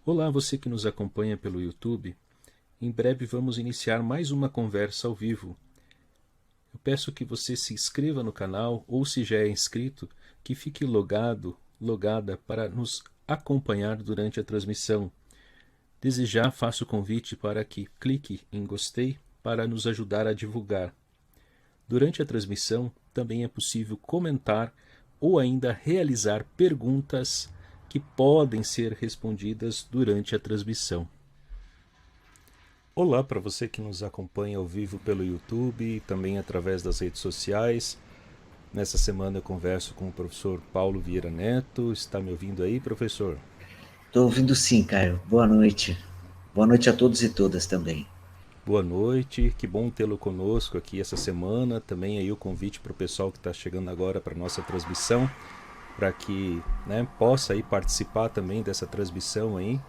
Olá, você que nos acompanha pelo YouTube. Em breve vamos iniciar mais uma conversa ao vivo. Eu peço que você se inscreva no canal ou, se já é inscrito, que fique logada para nos acompanhar durante a transmissão. Desejar, faço o convite para que clique em gostei para nos ajudar a divulgar. Durante a transmissão, também é possível comentar ou ainda realizar perguntas que podem ser respondidas durante a transmissão. Olá para você que nos acompanha ao vivo pelo YouTube e também através das redes sociais. Nessa semana eu converso com o professor Paulo Vieira Neto. Está me ouvindo aí, professor? Estou ouvindo sim, Caio. Boa noite. Boa noite a todos e todas também. Boa noite, que bom tê-lo conosco aqui essa semana. Também aí o convite para o pessoal que está chegando agora para a nossa transmissão, para que possa aí participar também dessa transmissão aí,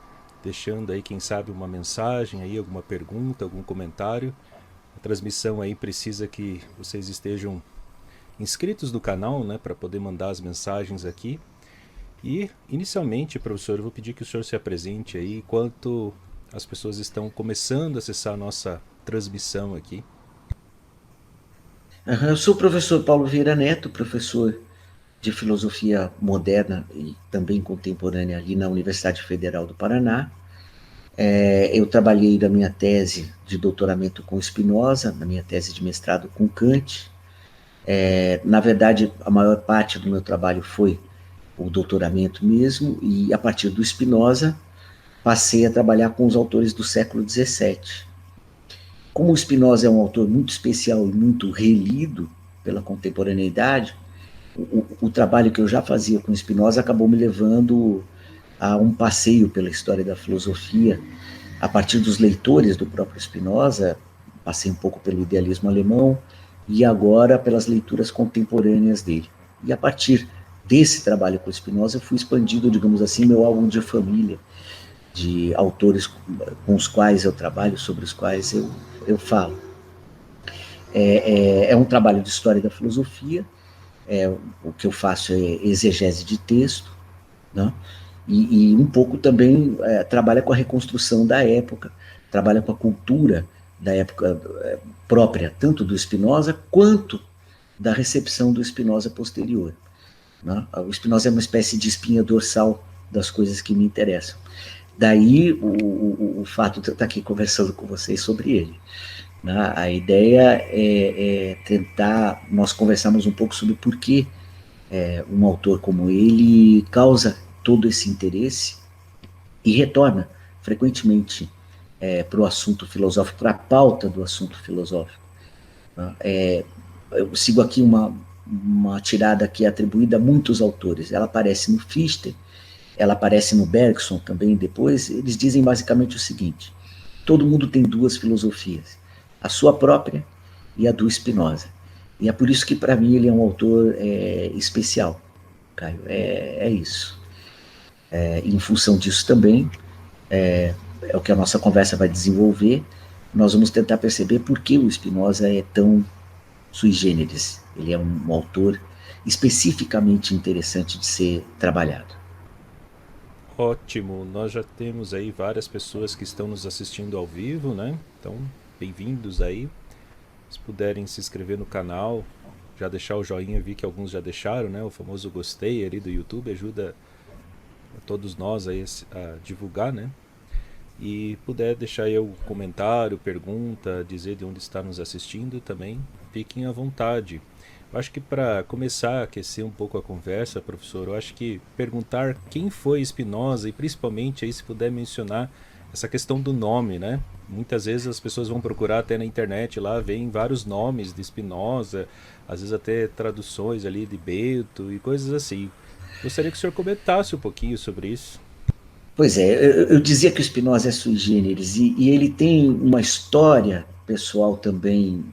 deixando aí, quem sabe, uma mensagem aí, alguma pergunta, algum comentário. A transmissão aí precisa que vocês estejam inscritos no canal, né, para poder mandar as mensagens aqui. E, inicialmente, professor, eu vou pedir que o senhor se apresente aí, enquanto as pessoas estão começando a acessar a nossa transmissão aqui. Eu sou o professor Paulo Vieira Neto, professor de Filosofia Moderna e também Contemporânea ali na Universidade Federal do Paraná. Eu trabalhei na minha tese de doutoramento com Spinoza, na minha tese de mestrado com Kant. Na verdade, a maior parte do meu trabalho foi o doutoramento mesmo, e a partir do Spinoza passei a trabalhar com os autores do século XVII. Como o Spinoza é um autor muito especial e muito relido pela contemporaneidade, o trabalho que eu já fazia com Spinoza acabou me levando a um passeio pela história da filosofia, a partir dos leitores do próprio Spinoza, passei um pouco pelo idealismo alemão e agora pelas leituras contemporâneas dele. E a partir desse trabalho com Spinoza, eu fui expandindo, digamos assim, meu álbum de família, de autores com os quais eu trabalho, sobre os quais eu falo. É um trabalho de história da filosofia, o que eu faço é exegese de texto, né? E um pouco também trabalha com a reconstrução da época, trabalha com a cultura da época própria, tanto do Spinoza quanto da recepção do Spinoza posterior. Né? O Spinoza é uma espécie de espinha dorsal das coisas que me interessam. Daí o fato de eu estar aqui conversando com vocês sobre ele. Né? A ideia é tentar nós conversarmos um pouco sobre por que um autor como ele causa todo esse interesse e retorna frequentemente para o assunto filosófico, para a pauta do assunto filosófico. Né? Eu sigo aqui uma tirada que é atribuída a muitos autores. Ela aparece no Fichte, ela aparece no Bergson também depois. Eles dizem basicamente o seguinte: todo mundo tem duas filosofias, a sua própria e a do Spinoza. E é por isso que, para mim, ele é um autor especial, Caio. É isso. Em função disso também, é o que a nossa conversa vai desenvolver, nós vamos tentar perceber por que o Spinoza é tão sui generis. Ele é um autor especificamente interessante de ser trabalhado. Ótimo, nós já temos aí várias pessoas que estão nos assistindo ao vivo, né? Então, bem-vindos aí. Se puderem se inscrever no canal, já deixar o joinha, vi que alguns já deixaram, né? O famoso gostei ali do YouTube ajuda a todos nós aí a divulgar, né? E puder deixar aí o comentário, pergunta, dizer de onde está nos assistindo também, fiquem à vontade. Eu acho que para começar a aquecer um pouco a conversa, professor, eu acho que perguntar quem foi Spinoza e principalmente aí se puder mencionar essa questão do nome, né? Muitas vezes as pessoas vão procurar até na internet lá, veem vários nomes de Spinoza, às vezes até traduções ali de Bento e coisas assim. Gostaria que o senhor comentasse um pouquinho sobre isso. Pois é, eu dizia que o Spinoza é sui generis e ele tem uma história pessoal também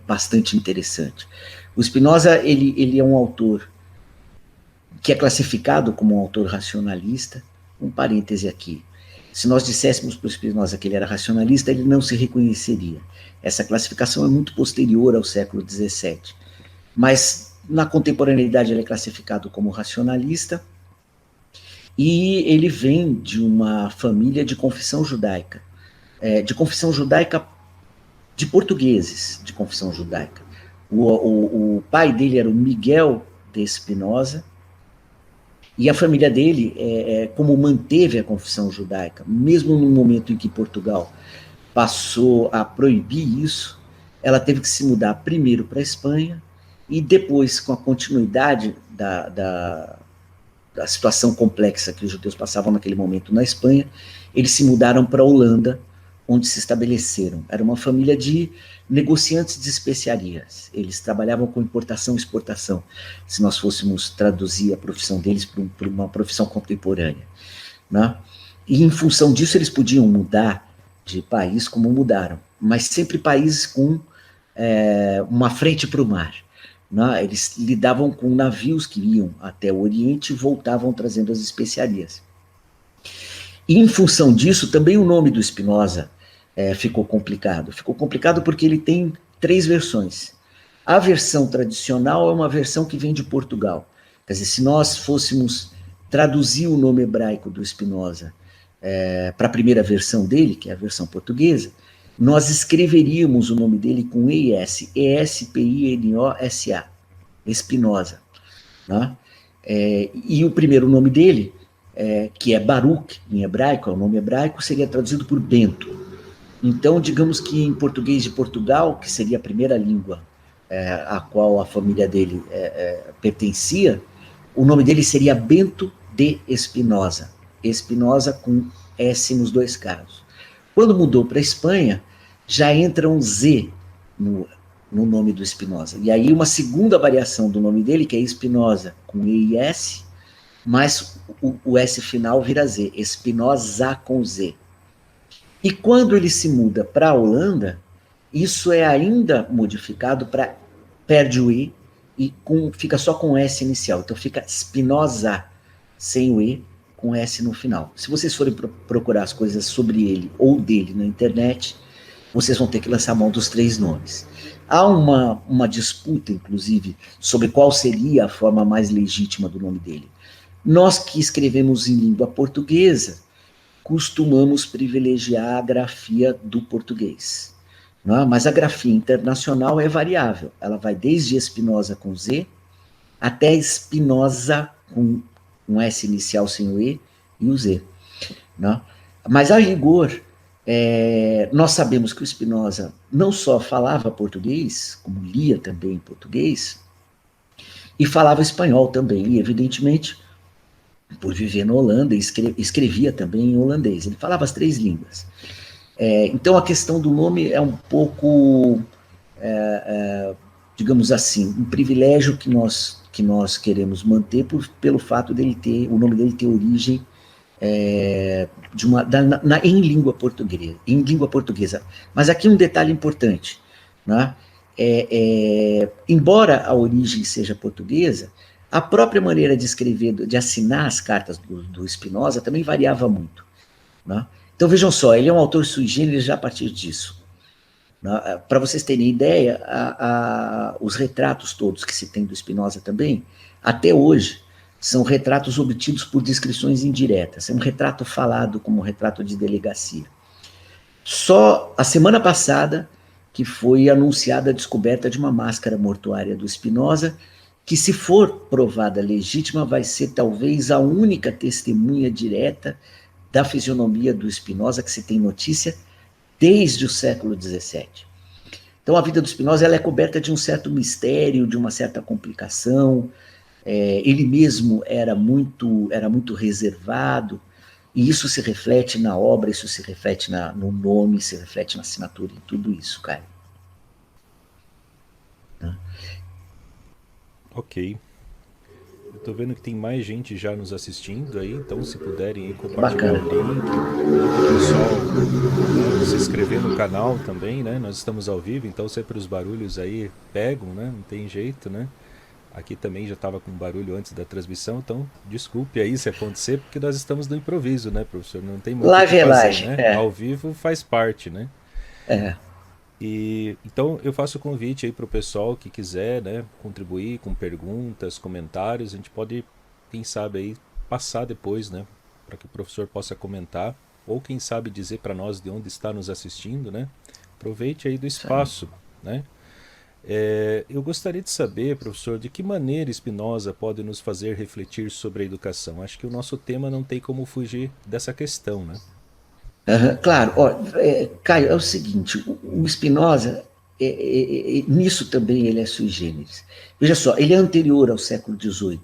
bastante interessante. O Spinoza ele é um autor que é classificado como um autor racionalista. Um parêntese aqui. Se nós disséssemos para o Spinoza que ele era racionalista, ele não se reconheceria. Essa classificação é muito posterior ao século XVII. Mas na contemporaneidade ele é classificado como racionalista E ele vem de uma família de confissão judaica, de confissão judaica de portugueses, de confissão judaica. O pai dele era o Miguel de Espinosa, e a família dele, como manteve a confissão judaica, mesmo no momento em que Portugal passou a proibir isso, ela teve que se mudar primeiro para a Espanha e depois, com a continuidade da situação complexa que os judeus passavam naquele momento na Espanha, eles se mudaram para a Holanda, onde se estabeleceram. Era uma família de negociantes de especiarias. Eles trabalhavam com importação e exportação, se nós fôssemos traduzir a profissão deles para uma profissão contemporânea. Né? E em função disso eles podiam mudar de país como mudaram, mas sempre países com uma frente para o mar. Né? Eles lidavam com navios que iam até o Oriente e voltavam trazendo as especiarias. E em função disso, também o nome do Spinoza ficou complicado. Ficou complicado porque ele tem 3 versões. A versão tradicional é uma versão que vem de Portugal. Quer dizer, se nós fôssemos traduzir o nome hebraico do Spinoza para a primeira versão dele, que é a versão portuguesa, nós escreveríamos o nome dele com ES, E-S-P-I-N-O-S-A, Espinosa. Né? E o primeiro nome dele, que é Baruch, em hebraico, é o nome hebraico, seria traduzido por Bento. Então, digamos que em português de Portugal, que seria a primeira língua a qual a família dele pertencia, o nome dele seria Bento de Espinosa. Espinosa com S nos 2 casos. Quando mudou para a Espanha, já entra um Z no nome do Spinoza. E aí uma segunda variação do nome dele, que é Espinosa com E e S, mas o S final vira Z, Espinosa com Z. E quando ele se muda para a Holanda, isso é ainda modificado para perde o E e fica só com S inicial. Então fica Spinoza, sem o E, com S no final. Se vocês forem procurar as coisas sobre ele ou dele na internet, vocês vão ter que lançar mão dos 3 nomes. Há uma disputa, inclusive, sobre qual seria a forma mais legítima do nome dele. Nós que escrevemos em língua portuguesa, costumamos privilegiar a grafia do português. Não? Mas a grafia internacional é variável. Ela vai desde Espinosa com Z até Espinosa com um S inicial sem o E e o Z. Não? Mas, a rigor, nós sabemos que o Spinoza não só falava português, como lia também em português, e falava espanhol também, e, evidentemente, por viver na Holanda, escrevia também em holandês. Ele falava as 3 línguas. Então, a questão do nome é um pouco, digamos assim, um privilégio que nós queremos manter pelo fato dele o nome dele ter origem em língua portuguesa. Mas aqui um detalhe importante. Né? Embora a origem seja portuguesa, a própria maneira de escrever, de assinar as cartas do Spinoza também variava muito. Né? Então, vejam só, ele é um autor sui generis já a partir disso. Né? Para vocês terem ideia, os retratos todos que se tem do Spinoza também, até hoje, são retratos obtidos por descrições indiretas. É um retrato falado como um retrato de delegacia. Só a semana passada que foi anunciada a descoberta de uma máscara mortuária do Spinoza, que, se for provada legítima, vai ser talvez a única testemunha direta da fisionomia do Spinoza que se tem notícia desde o século XVII. Então, a vida do Spinoza ela é coberta de um certo mistério, de uma certa complicação. Ele mesmo era muito reservado, e isso se reflete na obra, isso se reflete no nome, se reflete na assinatura, em tudo isso, cara. Ok. Eu tô vendo que tem mais gente já nos assistindo aí, então se puderem aí compartilhar o link, o pessoal se inscrever no canal também, né? Nós estamos ao vivo, então sempre os barulhos aí pegam, né? Não tem jeito, né? Aqui também já estava com barulho antes da transmissão, então desculpe aí se acontecer, porque nós estamos no improviso, né, professor? Não tem muito o que fazer, né? Ao vivo faz parte, né? E então eu faço o convite aí para o pessoal que quiser, né, contribuir com perguntas, comentários. A gente pode, quem sabe aí, passar depois, né, para que o professor possa comentar, ou quem sabe dizer para nós de onde está nos assistindo, né? Aproveite aí do Isso aí. espaço, né? Eu gostaria de saber, professor, de que maneira Spinoza pode nos fazer refletir sobre a educação. Acho que o nosso tema não tem como fugir dessa questão, né? Claro, ó, Caio, é o seguinte, o Spinoza, nisso também ele é sui generis. Veja só, ele é anterior ao século XVIII.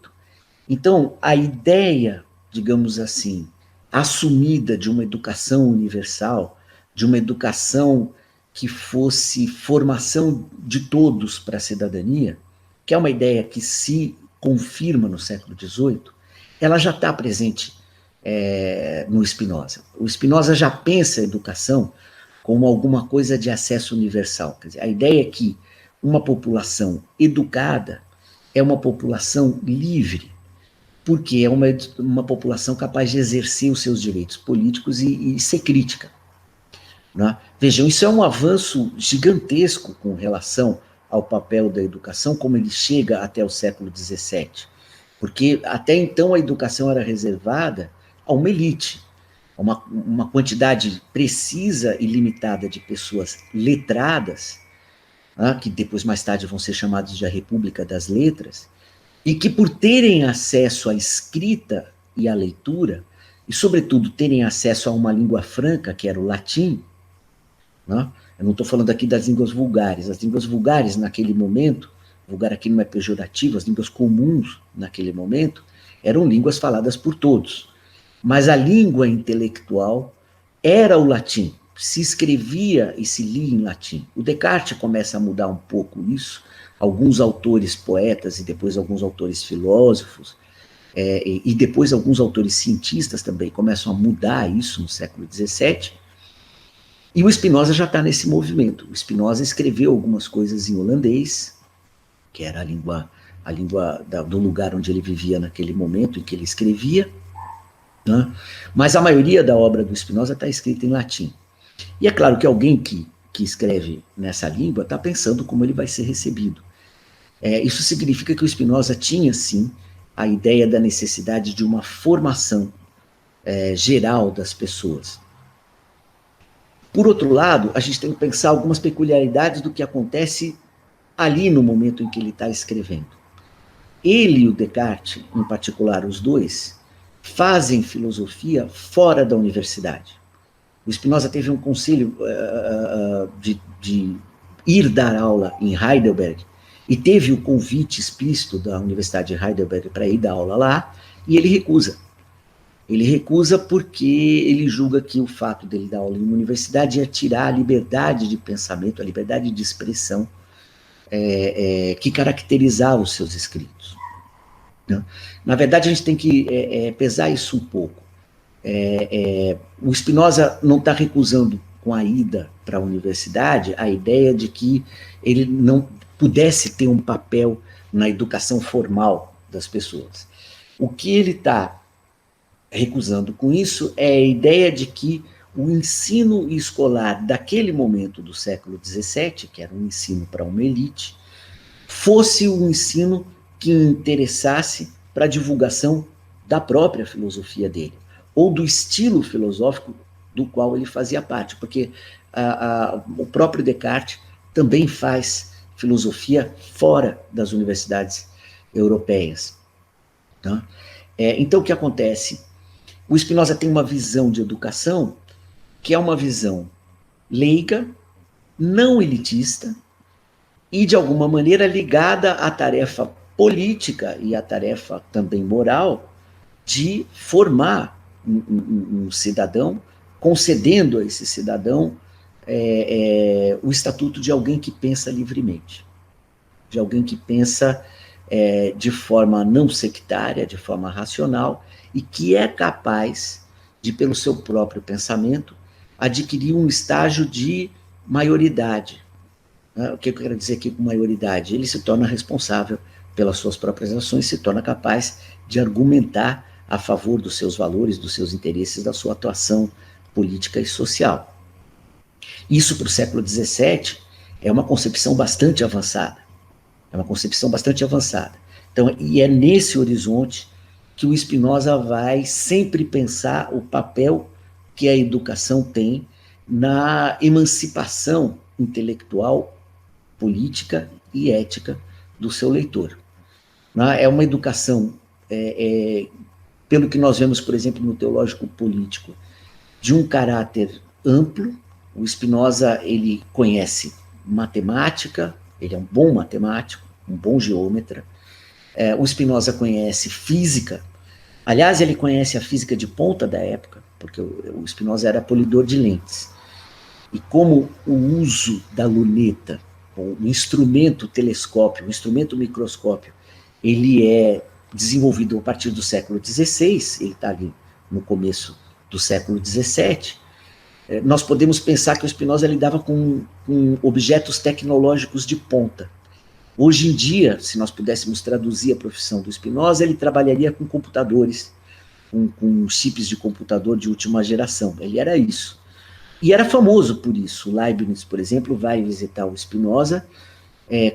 Então, a ideia, digamos assim, assumida de uma educação universal, de uma educação que fosse formação de todos para a cidadania, que é uma ideia que se confirma no século XVIII, ela já está presente no Spinoza. O Spinoza já pensa a educação como alguma coisa de acesso universal. Quer dizer, a ideia é que uma população educada é uma população livre, porque é uma população capaz de exercer os seus direitos políticos e ser crítica. Né? Vejam, isso é um avanço gigantesco com relação ao papel da educação, como ele chega até o século XVII. Porque até então a educação era reservada a uma elite, a uma quantidade precisa e limitada de pessoas letradas, né, que depois mais tarde vão ser chamados de a República das Letras, e que por terem acesso à escrita e à leitura, e sobretudo terem acesso a uma língua franca, que era o latim, né? Eu não estou falando aqui das línguas vulgares. As línguas vulgares naquele momento, vulgar aqui não é pejorativo, as línguas comuns naquele momento, eram línguas faladas por todos. Mas a língua intelectual era o latim, se escrevia e se lia em latim. O Descartes começa a mudar um pouco isso, alguns autores poetas e depois alguns autores filósofos, e depois alguns autores cientistas também começam a mudar isso no século XVII, e o Spinoza já está nesse movimento. O Spinoza escreveu algumas coisas em holandês, que era a língua do lugar onde ele vivia naquele momento em que ele escrevia, né? Mas a maioria da obra do Spinoza está escrita em latim. E é claro que alguém que escreve nessa língua está pensando como ele vai ser recebido. Isso significa que o Spinoza tinha, sim, a ideia da necessidade de uma formação geral das pessoas. Por outro lado, a gente tem que pensar algumas peculiaridades do que acontece ali no momento em que ele está escrevendo. Ele e o Descartes, em particular os dois, fazem filosofia fora da universidade. O Spinoza teve um conselho de ir dar aula em Heidelberg, e teve o convite explícito da Universidade de Heidelberg para ir dar aula lá, e ele recusa. Ele recusa porque ele julga que o fato dele dar aula em uma universidade ia tirar a liberdade de pensamento, a liberdade de expressão que caracterizava os seus escritos. Né? Na verdade, a gente tem que pesar isso um pouco. O Spinoza não está recusando com a ida para a universidade a ideia de que ele não pudesse ter um papel na educação formal das pessoas. O que ele está recusando com isso é a ideia de que o ensino escolar daquele momento do século XVII, que era um ensino para uma elite, fosse um ensino que interessasse para a divulgação da própria filosofia dele, ou do estilo filosófico do qual ele fazia parte, porque o próprio Descartes também faz filosofia fora das universidades europeias. Tá? Então, o que acontece? O Spinoza tem uma visão de educação que é uma visão leiga, não elitista, e, de alguma maneira, ligada à tarefa política e à tarefa também moral de formar um cidadão, concedendo a esse cidadão o estatuto de alguém que pensa livremente, de alguém que pensa de forma não sectária, de forma racional, e que é capaz de, pelo seu próprio pensamento, adquirir um estágio de maioridade. O que eu quero dizer aqui com maioridade? Ele se torna responsável pelas suas próprias ações, se torna capaz de argumentar a favor dos seus valores, dos seus interesses, da sua atuação política e social. Isso, para o século XVII, é uma concepção bastante avançada. É uma concepção bastante avançada. Então, e é nesse horizonte que o Spinoza vai sempre pensar o papel que a educação tem na emancipação intelectual, política e ética do seu leitor. É uma educação, pelo que nós vemos, por exemplo, no teológico político, de um caráter amplo. O Spinoza, ele conhece matemática, ele é um bom matemático, um bom geômetra. O Spinoza conhece física. Aliás, ele conhece a física de ponta da época, porque o Spinoza era polidor de lentes. E como o uso da luneta, o instrumento telescópio, o instrumento microscópio, ele é desenvolvido a partir do século XVI, ele está ali no começo do século XVII, nós podemos pensar que o Spinoza lidava com objetos tecnológicos de ponta. Hoje em dia, se nós pudéssemos traduzir a profissão do Spinoza, ele trabalharia com computadores, com chips de computador de última geração. Ele era isso. E era famoso por isso. O Leibniz, por exemplo, vai visitar o Spinoza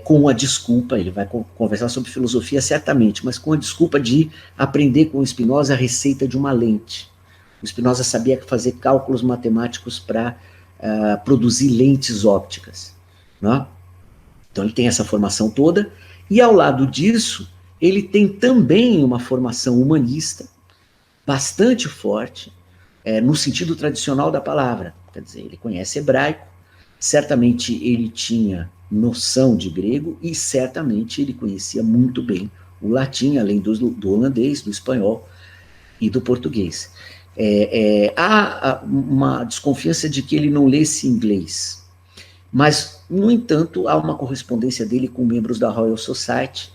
com a desculpa, ele vai conversar sobre filosofia certamente, mas com a desculpa de aprender com o Spinoza a receita de uma lente. O Spinoza sabia fazer cálculos matemáticos para produzir lentes ópticas, né? Então ele tem essa formação toda, e ao lado disso, ele tem também uma formação humanista bastante forte, no sentido tradicional da palavra. Quer dizer, ele conhece hebraico, certamente ele tinha noção de grego, e certamente ele conhecia muito bem o latim, além do holandês, do espanhol e do português. Há uma desconfiança de que ele não lesse inglês, mas, no entanto, há uma correspondência dele com membros da Royal Society,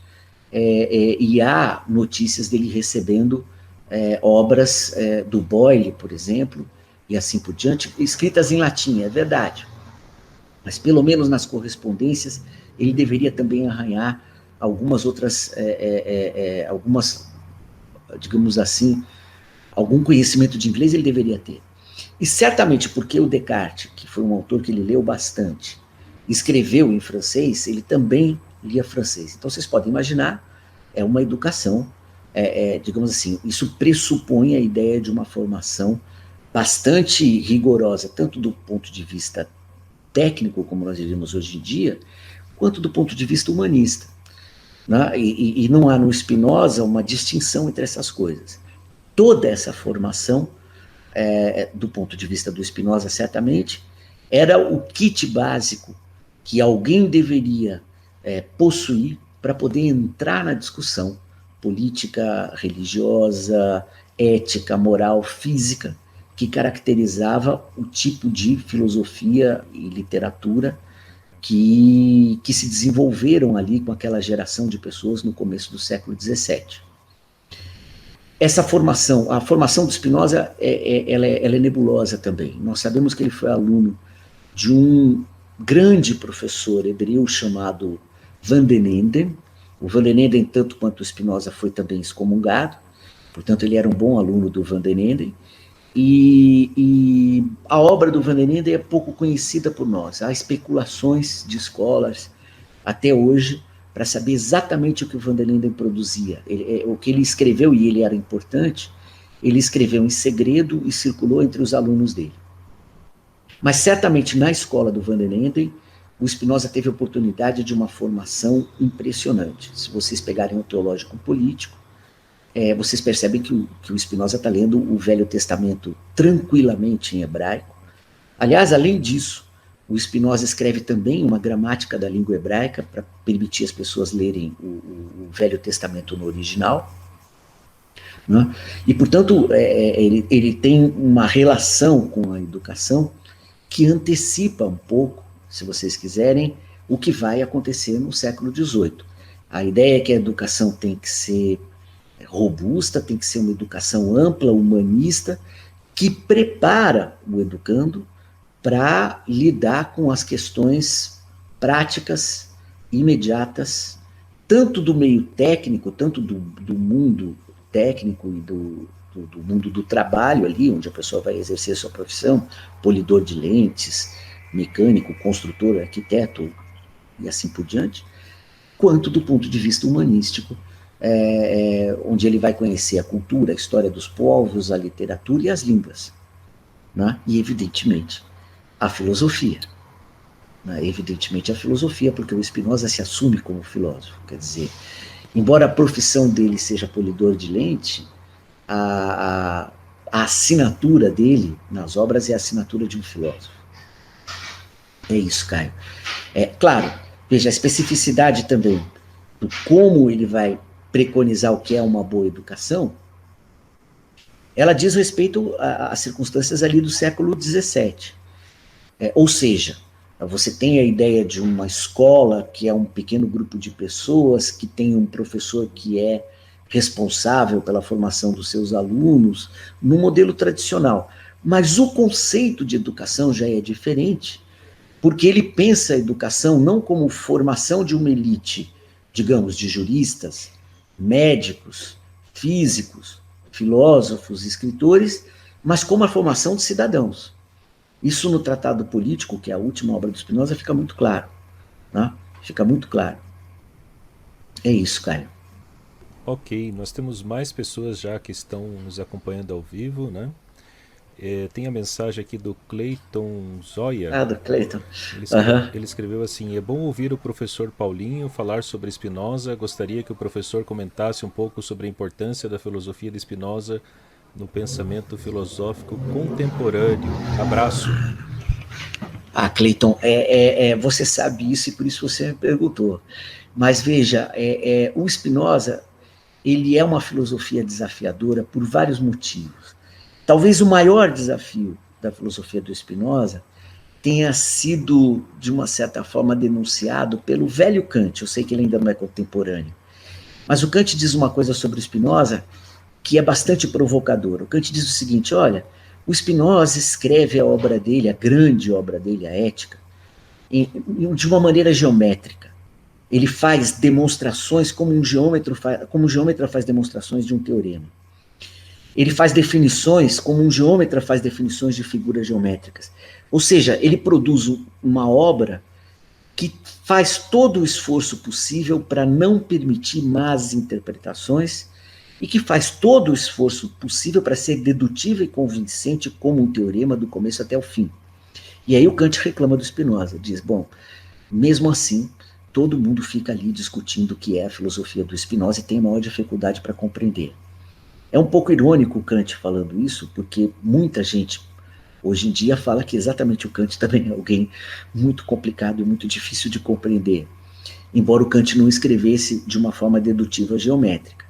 e há notícias dele recebendo obras do Boyle, por exemplo, e assim por diante, escritas em latim, é verdade. Mas, pelo menos nas correspondências, ele deveria também arranhar algumas outras, digamos assim, algum conhecimento de inglês ele deveria ter. E certamente porque o Descartes, que foi um autor que ele leu bastante, escreveu em francês, ele também lia francês. Então vocês podem imaginar, é uma educação, digamos assim, isso pressupõe a ideia de uma formação bastante rigorosa, tanto do ponto de vista técnico, como nós vivemos hoje em dia, quanto do ponto de vista humanista, né? E não há no Spinoza uma distinção entre essas coisas. Toda essa formação, do ponto de vista do Spinoza, certamente, era o kit básico que alguém deveria possuir para poder entrar na discussão política, religiosa, ética, moral, física, que caracterizava o tipo de filosofia e literatura que se desenvolveram ali com aquela geração de pessoas no começo do século XVII. Essa formação, a formação do Spinoza, ela é nebulosa também. Nós sabemos que ele foi aluno de um grande professor hebreu chamado Van den Enden. O Van den Enden, tanto quanto o Spinoza, foi também excomungado, portanto ele era um bom aluno do Van den Enden, e a obra do Van den Enden é pouco conhecida por nós. Há especulações de escolas até hoje para saber exatamente o que o Van den Enden produzia. O que ele escreveu, e ele era importante, ele escreveu em segredo e circulou entre os alunos dele. Mas certamente na escola do Van den Enden, o Spinoza teve a oportunidade de uma formação impressionante. Se vocês pegarem o teológico político, vocês percebem que o Spinoza está lendo o Velho Testamento tranquilamente em hebraico. Aliás, além disso, o Spinoza escreve também uma gramática da língua hebraica para permitir as pessoas lerem o Velho Testamento no original, né? E, portanto, ele tem uma relação com a educação que antecipa um pouco, se vocês quiserem, o que vai acontecer no século XVIII. A ideia é que a educação tem que ser robusta, tem que ser uma educação ampla, humanista, que prepara o educando para lidar com as questões práticas, imediatas, tanto do meio técnico, tanto do mundo técnico e do mundo do trabalho ali, onde a pessoa vai exercer sua profissão, polidor de lentes, mecânico, construtor, arquiteto e assim por diante, quanto do ponto de vista humanístico, onde ele vai conhecer a cultura, a história dos povos, a literatura e as línguas, né? E, evidentemente, a filosofia. Né? Evidentemente, a filosofia, porque o Spinoza se assume como filósofo. Quer dizer, embora a profissão dele seja polidor de lente, a assinatura dele nas obras é a assinatura de um filósofo. É isso, Caio. Claro, veja, a especificidade também do como ele vai preconizar o que é uma boa educação, ela diz respeito às circunstâncias ali do século XVII. Ou seja, você tem a ideia de uma escola que é um pequeno grupo de pessoas, que tem um professor que é responsável pela formação dos seus alunos, no modelo tradicional. Mas o conceito de educação já é diferente, porque ele pensa a educação não como formação de uma elite, digamos, de juristas, médicos, físicos, filósofos, escritores, mas como a formação de cidadãos. Isso no Tratado Político, que é a última obra do Spinoza, fica muito claro. Né? Fica muito claro. É isso, Caio. Ok, nós temos mais pessoas já que estão nos acompanhando ao vivo, né? Tem a mensagem aqui do Cleiton Zoya. Do Cleiton. Ele escreveu assim: é bom ouvir o professor Paulinho falar sobre Spinoza. Gostaria que o professor comentasse um pouco sobre a importância da filosofia de Spinoza no pensamento filosófico contemporâneo. Abraço. Cleiton, você sabe isso e por isso você me perguntou. Mas veja, o Spinoza, ele é uma filosofia desafiadora por vários motivos. Talvez o maior desafio da filosofia do Spinoza tenha sido, de uma certa forma, denunciado pelo velho Kant. Eu sei que ele ainda não é contemporâneo. Mas o Kant diz uma coisa sobre o Spinoza que é bastante provocadora. O Kant diz o seguinte: olha, o Spinoza escreve a obra dele, a grande obra dele, a Ética, de uma maneira geométrica. Ele faz demonstrações como um geômetra faz demonstrações de um teorema. Ele faz definições como um geômetra faz definições de figuras geométricas. Ou seja, ele produz uma obra que faz todo o esforço possível para não permitir más interpretações e que faz todo o esforço possível para ser dedutível e convincente como um teorema do começo até o fim. E aí o Kant reclama do Spinoza, diz, bom, mesmo assim, todo mundo fica ali discutindo o que é a filosofia do Spinoza e tem maior dificuldade para compreender. É um pouco irônico o Kant falando isso, porque muita gente hoje em dia fala que exatamente o Kant também é alguém muito complicado e muito difícil de compreender, embora o Kant não escrevesse de uma forma dedutiva geométrica.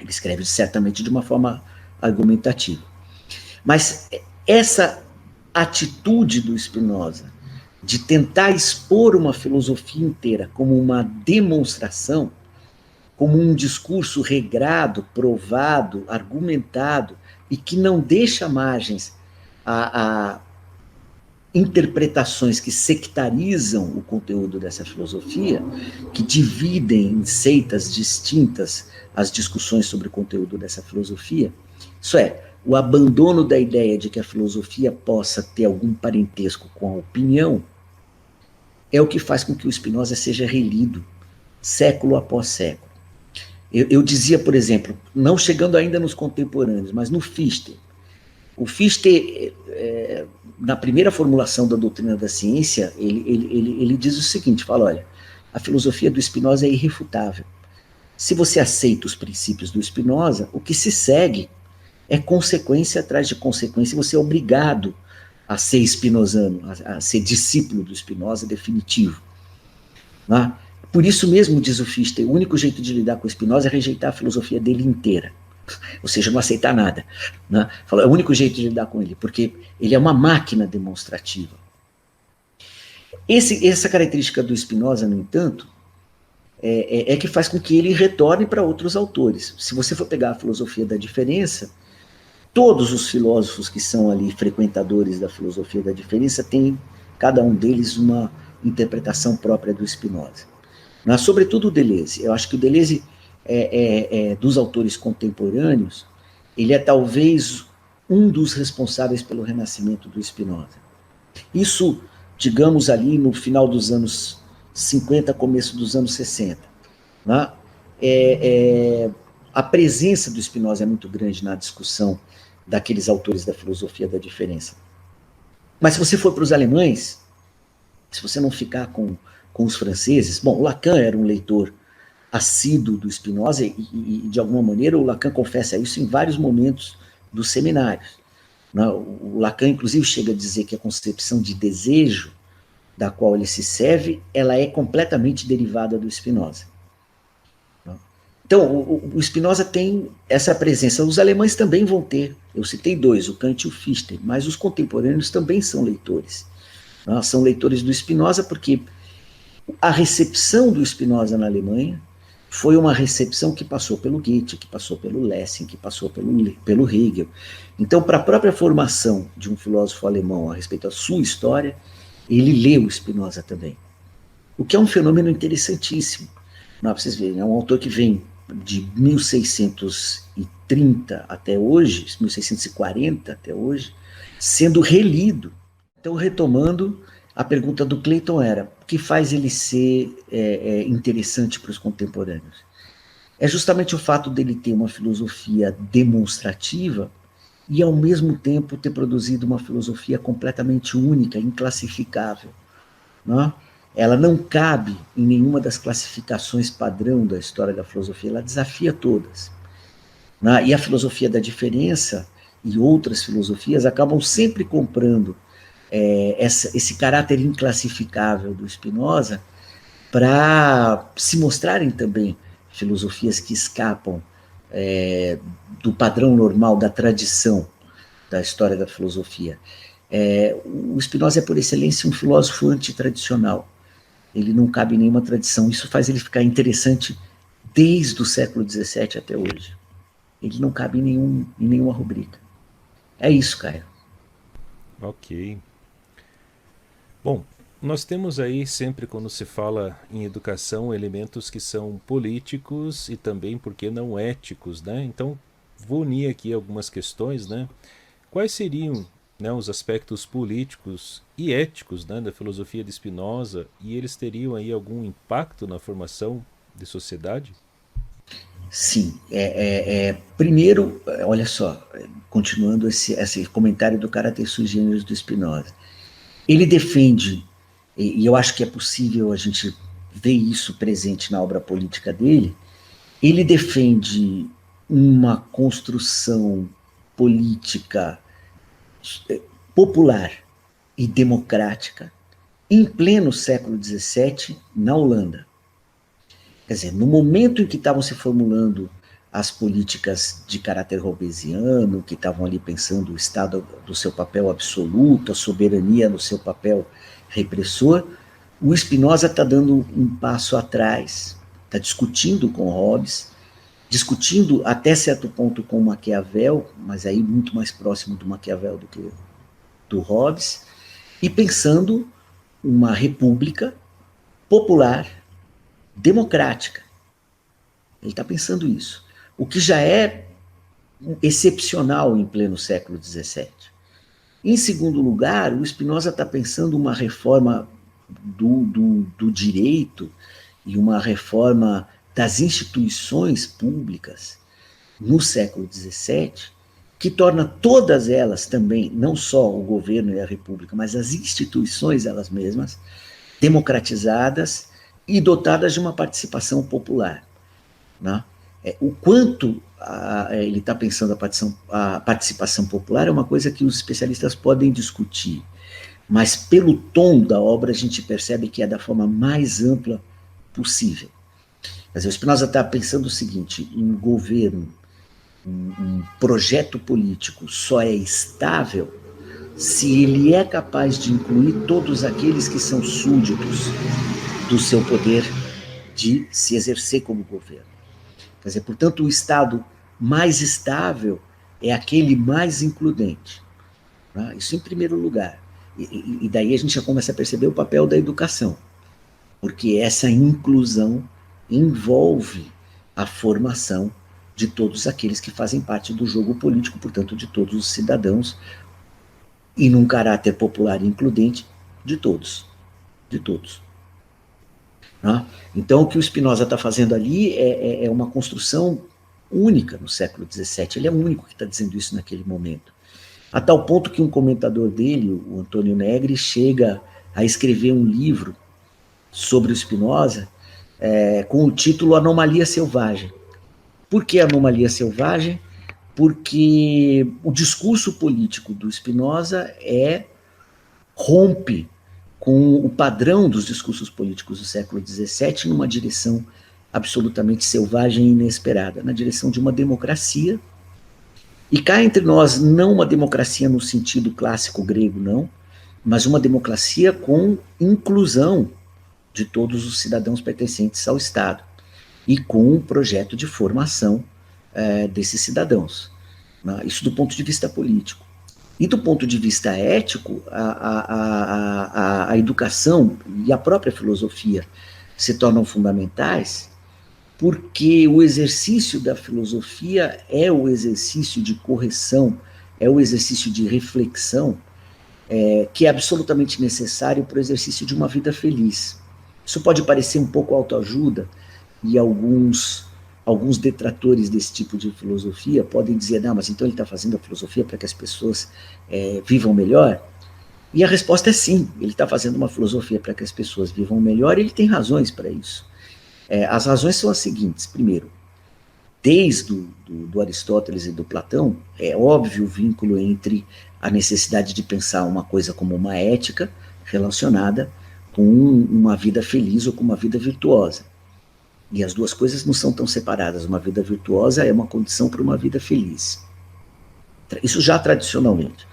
Ele escreve certamente de uma forma argumentativa. Mas essa atitude do Spinoza de tentar expor uma filosofia inteira como uma demonstração, como um discurso regrado, provado, argumentado, e que não deixa margens a interpretações que sectarizam o conteúdo dessa filosofia, que dividem em seitas distintas as discussões sobre o conteúdo dessa filosofia. Isso é, o abandono da ideia de que a filosofia possa ter algum parentesco com a opinião é o que faz com que o Spinoza seja relido século após século. Eu dizia, por exemplo, não chegando ainda nos contemporâneos, mas no Fichte. O Fichte, na primeira formulação da doutrina da ciência, ele diz o seguinte, fala, olha, a filosofia do Spinoza é irrefutável. Se você aceita os princípios do Spinoza, o que se segue é consequência atrás de consequência, e você é obrigado a ser spinozano, a ser discípulo do Spinoza definitivo. Né? Por isso mesmo, diz o Fichte, o único jeito de lidar com o Spinoza é rejeitar a filosofia dele inteira. Ou seja, não aceitar nada. Né? Fala, é o único jeito de lidar com ele, porque ele é uma máquina demonstrativa. Essa característica do Spinoza, no entanto, é que faz com que ele retorne para outros autores. Se você for pegar a filosofia da diferença, todos os filósofos que são ali frequentadores da filosofia da diferença têm, cada um deles, uma interpretação própria do Spinoza. Mas, sobretudo o Deleuze. Eu acho que o Deleuze, dos autores contemporâneos, ele é talvez um dos responsáveis pelo renascimento do Spinoza. Isso, digamos, ali no final dos anos 50, começo dos anos 60. Né? a presença do Spinoza é muito grande na discussão daqueles autores da filosofia da diferença. Mas se você for para os alemães, se você não ficar com os franceses, bom, o Lacan era um leitor assíduo do Spinoza e de alguma maneira, o Lacan confessa isso em vários momentos dos seminários. O Lacan, inclusive, chega a dizer que a concepção de desejo da qual ele se serve, ela é completamente derivada do Spinoza. Então, o Spinoza tem essa presença. Os alemães também vão ter, eu citei dois, o Kant e o Fichte, mas os contemporâneos também são leitores. São leitores do Spinoza porque a recepção do Spinoza na Alemanha foi uma recepção que passou pelo Goethe, que passou pelo Lessing, que passou pelo Hegel. Então, para a própria formação de um filósofo alemão a respeito da sua história, ele leu o Spinoza também. O que é um fenômeno interessantíssimo. Para vocês verem, é um autor que vem de 1630 até hoje, 1640 até hoje, sendo relido. Então, retomando, a pergunta do Clayton era, o que faz ele ser interessante para os contemporâneos? É justamente o fato dele ter uma filosofia demonstrativa e, ao mesmo tempo, ter produzido uma filosofia completamente única, inclassificável. Não é? Ela não cabe em nenhuma das classificações padrão da história da filosofia, ela desafia todas. Né? E a filosofia da diferença e outras filosofias acabam sempre comprando esse caráter inclassificável do Spinoza para se mostrarem também filosofias que escapam do padrão normal, da tradição da história da filosofia. O Spinoza é, por excelência, um filósofo antitradicional. Ele não cabe em nenhuma tradição. Isso faz ele ficar interessante desde o século XVII até hoje. Ele não cabe em nenhuma rubrica. É isso, Caio. Ok. Bom, nós temos aí sempre, quando se fala em educação, elementos que são políticos e também, por que não, éticos, né? Então, vou unir aqui algumas questões, né? Quais seriam, né, os aspectos políticos e éticos, né, da filosofia de Spinoza, e eles teriam aí algum impacto na formação de sociedade? Sim. Primeiro, olha só, continuando esse comentário do caráter sui generis do Spinoza. Ele defende, e eu acho que é possível a gente ver isso presente na obra política dele, ele defende uma construção política popular e democrática em pleno século XVII na Holanda. Quer dizer, no momento em que estavam se formulando as políticas de caráter hobbesiano, que estavam ali pensando o Estado do seu papel absoluto, a soberania no seu papel repressor, o Spinoza está dando um passo atrás, está discutindo com Hobbes, discutindo até certo ponto com Maquiavel, mas aí muito mais próximo do Maquiavel do que do Hobbes, e pensando uma república popular, democrática. Ele está pensando isso. O que já é excepcional em pleno século XVII. Em segundo lugar, o Spinoza está pensando uma reforma do direito e uma reforma das instituições públicas no século XVII, que torna todas elas também, não só o governo e a república, mas as instituições elas mesmas, democratizadas e dotadas de uma participação popular. Né? O quanto ele está pensando a participação popular é uma coisa que os especialistas podem discutir, mas pelo tom da obra a gente percebe que é da forma mais ampla possível. Mas o Spinoza está pensando o seguinte: um governo, um projeto político só é estável se ele é capaz de incluir todos aqueles que são súditos do seu poder de se exercer como governo. Quer dizer, portanto, o Estado mais estável é aquele mais includente. Né? Isso em primeiro lugar. E daí a gente já começa a perceber o papel da educação, porque essa inclusão envolve a formação de todos aqueles que fazem parte do jogo político, portanto, de todos os cidadãos, e num caráter popular e includente de todos. De todos. Né? Então, o que o Spinoza está fazendo ali é uma construção única no século XVII. Ele é o único que está dizendo isso naquele momento. A tal ponto que um comentador dele, o Antônio Negri, chega a escrever um livro sobre o Spinoza com o título Anomalia Selvagem. Por que Anomalia Selvagem? Porque o discurso político do Spinoza rompe com o padrão dos discursos políticos do século XVII numa direção absolutamente selvagem e inesperada, na direção de uma democracia. E cá entre nós, não uma democracia no sentido clássico grego, não, mas uma democracia com inclusão de todos os cidadãos pertencentes ao Estado e com um projeto de formação desses cidadãos. Né? Isso do ponto de vista político. E do ponto de vista ético, a educação e a própria filosofia se tornam fundamentais, porque o exercício da filosofia é o exercício de correção, é o exercício de reflexão, que é absolutamente necessário para o exercício de uma vida feliz. Isso pode parecer um pouco autoajuda, e alguns detratores desse tipo de filosofia podem dizer, não, mas então ele está fazendo a filosofia para que as pessoas vivam melhor? E a resposta é sim, ele está fazendo uma filosofia para que as pessoas vivam melhor, e ele tem razões para isso. As razões são as seguintes. Primeiro, desde do Aristóteles e do Platão, é óbvio o vínculo entre a necessidade de pensar uma coisa como uma ética relacionada com uma vida feliz ou com uma vida virtuosa. E as duas coisas não são tão separadas. Uma vida virtuosa é uma condição para uma vida feliz. Isso já tradicionalmente.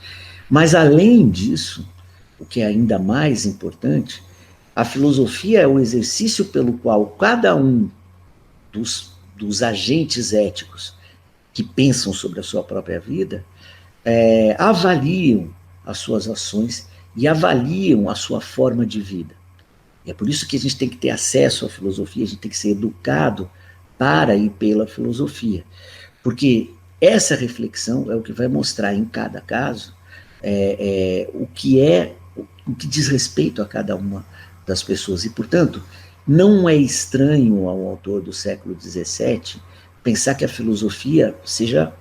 Mas, além disso, o que é ainda mais importante, a filosofia é o exercício pelo qual cada um dos agentes éticos que pensam sobre a sua própria vida avaliam as suas ações e avaliam a sua forma de vida. E é por isso que a gente tem que ter acesso à filosofia, a gente tem que ser educado para e pela filosofia. Porque essa reflexão é o que vai mostrar em cada caso o que diz respeito a cada uma das pessoas. E, portanto, não é estranho ao autor do século XVII pensar que a filosofia seja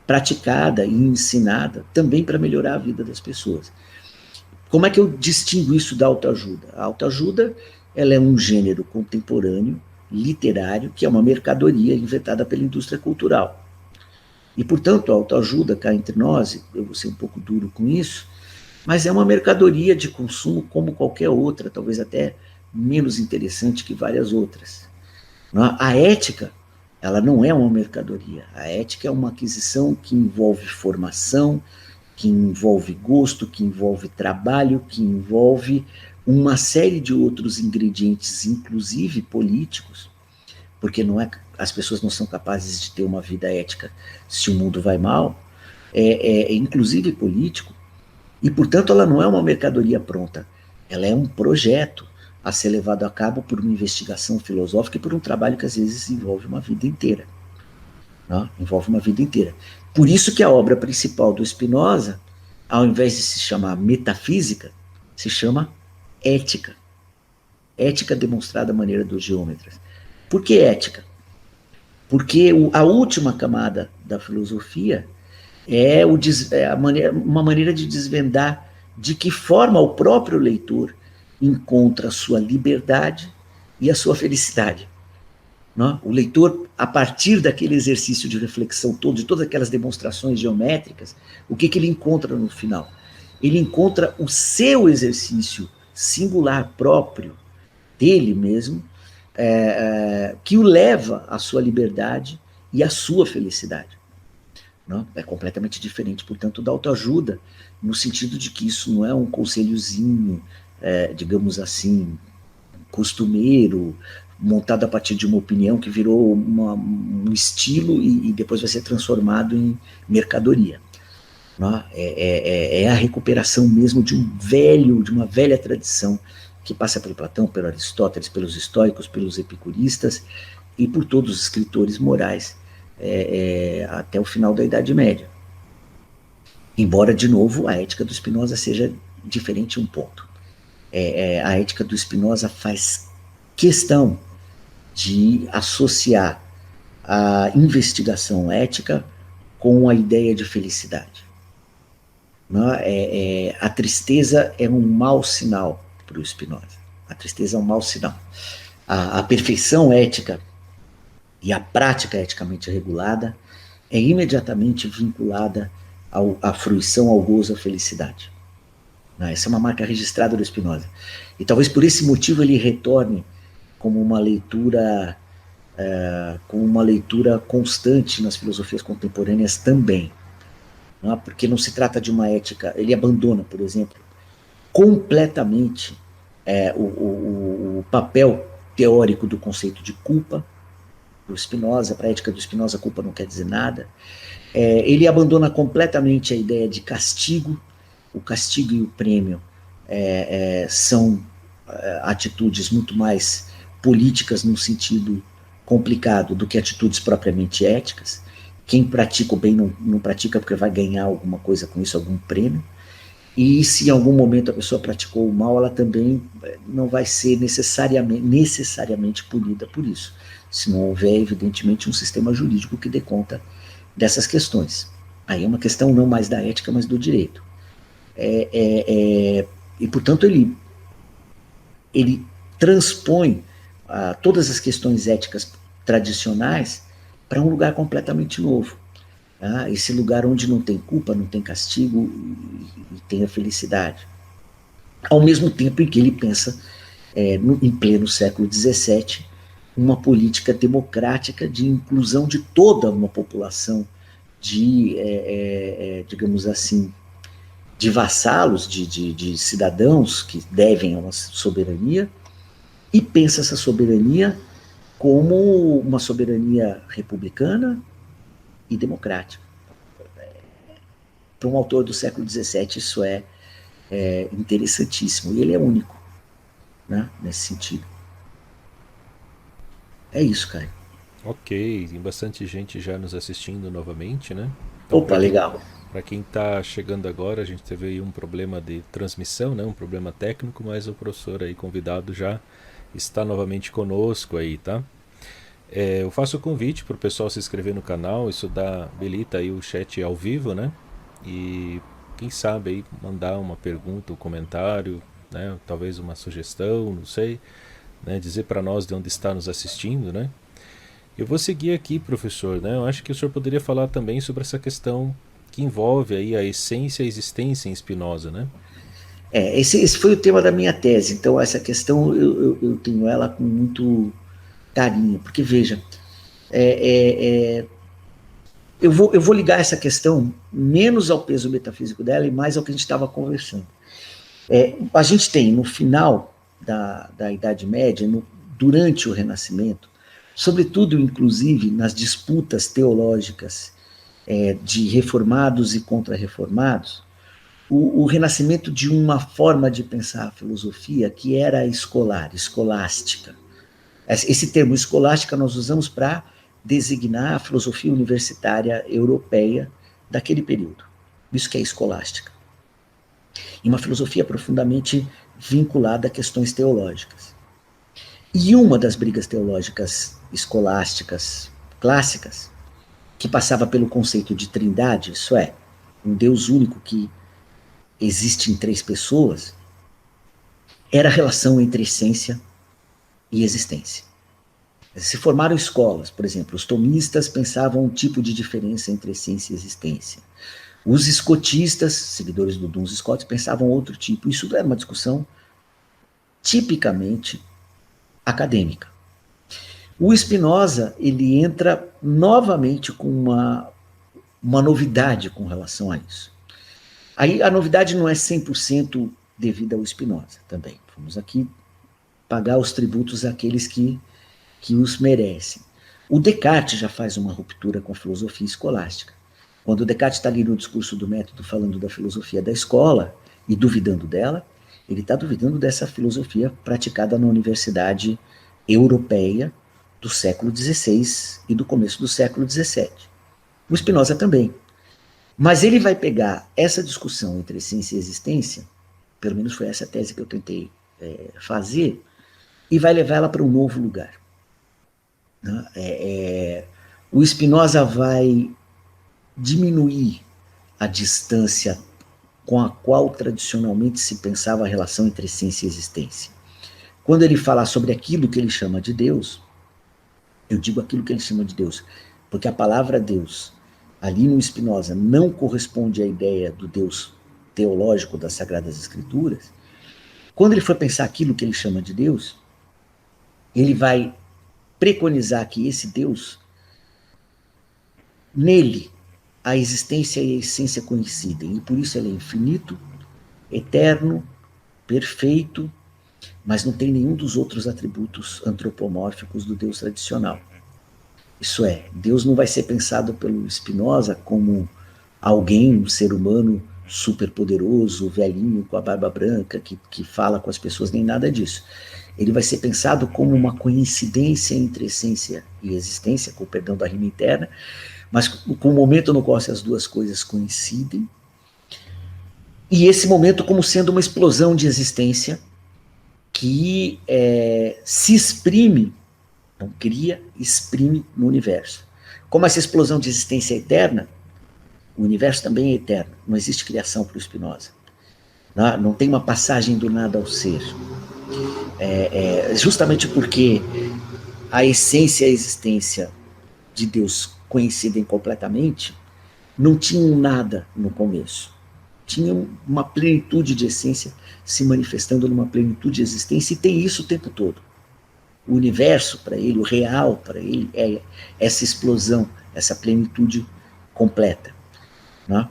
praticada e ensinada também para melhorar a vida das pessoas. Como é que eu distingo isso da autoajuda? A autoajuda ela é um gênero contemporâneo, literário, que é uma mercadoria inventada pela indústria cultural. E, portanto, a autoajuda cá entre nós, eu vou ser um pouco duro com isso, mas é uma mercadoria de consumo como qualquer outra, talvez até menos interessante que várias outras. A ética, ela não é uma mercadoria. A ética é uma aquisição que envolve formação, que envolve gosto, que envolve trabalho, que envolve uma série de outros ingredientes, inclusive políticos, porque as pessoas não são capazes de ter uma vida ética se o mundo vai mal, inclusive político, e, portanto, ela não é uma mercadoria pronta, ela é um projeto a ser levado a cabo por uma investigação filosófica e por um trabalho que, às vezes, envolve uma vida inteira. Não? Envolve uma vida inteira. Por isso que a obra principal do Spinoza, ao invés de se chamar metafísica, se chama ética. Ética demonstrada à maneira dos geômetras. Por que ética? Porque a última camada da filosofia é uma maneira de desvendar de que forma o próprio leitor encontra a sua liberdade e a sua felicidade. Não? O leitor, a partir daquele exercício de reflexão todo, de todas aquelas demonstrações geométricas, o que ele encontra no final? Ele encontra o seu exercício singular, próprio, dele mesmo, que o leva à sua liberdade e à sua felicidade. Não? É completamente diferente, portanto, da autoajuda, no sentido de que isso não é um conselhozinho, digamos assim, costumeiro, montado a partir de uma opinião que virou um estilo e depois vai ser transformado em mercadoria. Não? É a recuperação mesmo de uma velha tradição que passa pelo Platão, pelo Aristóteles, pelos estoicos, pelos epicuristas e por todos os escritores morais até o final da Idade Média. Embora, de novo, a ética do Spinoza seja diferente um ponto. A ética do Spinoza faz questão de associar a investigação ética com a ideia de felicidade. A tristeza é um mau sinal para o Spinoza. A tristeza é um mau sinal. A perfeição ética e a prática eticamente regulada é imediatamente vinculada à fruição, ao gozo, à felicidade. Essa é uma marca registrada do Spinoza. E talvez por esse motivo ele retorne como uma leitura constante nas filosofias contemporâneas também. Porque não se trata de uma ética, ele abandona, por exemplo, completamente o papel teórico do conceito de culpa. Para o Spinoza, para a ética do Spinoza, culpa não quer dizer nada. Ele abandona completamente a ideia de castigo. O castigo e o prêmio são atitudes muito mais políticas num sentido complicado do que atitudes propriamente éticas. Quem pratica o bem não pratica porque vai ganhar alguma coisa com isso, algum prêmio. E se em algum momento a pessoa praticou o mal, ela também não vai ser necessariamente punida por isso, se não houver, evidentemente, um sistema jurídico que dê conta dessas questões. Aí é uma questão não mais da ética, mas do direito. E, portanto, ele transpõe todas as questões éticas tradicionais para um lugar completamente novo. Esse lugar onde não tem culpa, não tem castigo e tem a felicidade. Ao mesmo tempo em que ele pensa, em pleno século XVII, uma política democrática de inclusão de toda uma população digamos assim, de vassalos, de cidadãos que devem a uma soberania, e pensa essa soberania como uma soberania republicana e democrática. Para um autor do século XVII, isso é interessantíssimo, e ele é único, né, nesse sentido. É isso, Caio. Ok, tem bastante gente já nos assistindo novamente, né? Então, Opa, legal. Para quem está chegando agora, a gente teve aí um problema de transmissão, né? Um problema técnico, mas o professor aí convidado já está novamente conosco aí, tá? Eu faço o convite para o pessoal se inscrever no canal, isso habilita aí o chat ao vivo, né? E quem sabe aí mandar uma pergunta, um comentário, né? Talvez uma sugestão, não sei, né? Dizer para nós de onde está nos assistindo, né? Eu vou seguir aqui, professor, né? Eu acho que o senhor poderia falar também sobre essa questão que envolve aí a essência e a existência em Spinoza, né? Esse foi o tema da minha tese, então essa questão eu tenho ela com muito carinho, porque veja, eu vou ligar essa questão menos ao peso metafísico dela e mais ao que a gente estava conversando. A gente tem no final da Idade Média, durante o Renascimento, sobretudo, inclusive, nas disputas teológicas de reformados e contra-reformados, o renascimento de uma forma de pensar a filosofia que era escolástica. Esse termo escolástica nós usamos para designar a filosofia universitária europeia daquele período. Isso que é escolástica. E uma filosofia profundamente vinculada a questões teológicas. E uma das brigas teológicas escolásticas clássicas, que passava pelo conceito de trindade, isso é, um Deus único que existe em três pessoas, era a relação entre essência e existência. Se formaram escolas, por exemplo, os tomistas pensavam um tipo de diferença entre essência e existência. Os escotistas, seguidores do Duns Scott, pensavam outro tipo. Isso era uma discussão tipicamente acadêmica. O Spinoza, ele entra novamente com uma novidade com relação a isso. Aí a novidade não é 100% devida ao Spinoza também. Vamos aqui pagar os tributos àqueles que os merecem. O Descartes já faz uma ruptura com a filosofia escolástica. Quando o Descartes está ali no discurso do método falando da filosofia da escola e duvidando dela, ele está duvidando dessa filosofia praticada na universidade europeia do século XVI e do começo do século XVII. O Spinoza também. Mas ele vai pegar essa discussão entre essência e existência, pelo menos foi essa a tese que eu tentei fazer, e vai levar ela para um novo lugar. Né? O Spinoza vai diminuir a distância com a qual tradicionalmente se pensava a relação entre essência e existência. Quando ele falar sobre aquilo que ele chama de Deus, eu digo aquilo que ele chama de Deus, porque a palavra Deus, ali no Spinoza, não corresponde à ideia do Deus teológico das Sagradas Escrituras. Quando ele for pensar aquilo que ele chama de Deus, ele vai preconizar que esse Deus, nele, a existência e a essência coincidem, e por isso ele é infinito, eterno, perfeito, mas não tem nenhum dos outros atributos antropomórficos do Deus tradicional. Isso é, Deus não vai ser pensado pelo Spinoza como alguém, um ser humano superpoderoso, velhinho, com a barba branca, que fala com as pessoas, nem nada disso. Ele vai ser pensado como uma coincidência entre essência e existência, com o perdão da rima interna, mas com o momento no qual essas duas coisas coincidem, e esse momento como sendo uma explosão de existência que se exprime, não cria, exprime no universo. Como essa explosão de existência é eterna, o universo também é eterno, não existe criação para o Spinoza. Não tem uma passagem do nada ao ser. Justamente porque a essência e a existência de Deus coincidem completamente, não tinham nada no começo. Tinham uma plenitude de essência se manifestando numa plenitude de existência, e tem isso o tempo todo. O universo, para ele, o real, para ele, é essa explosão, essa plenitude completa. Né?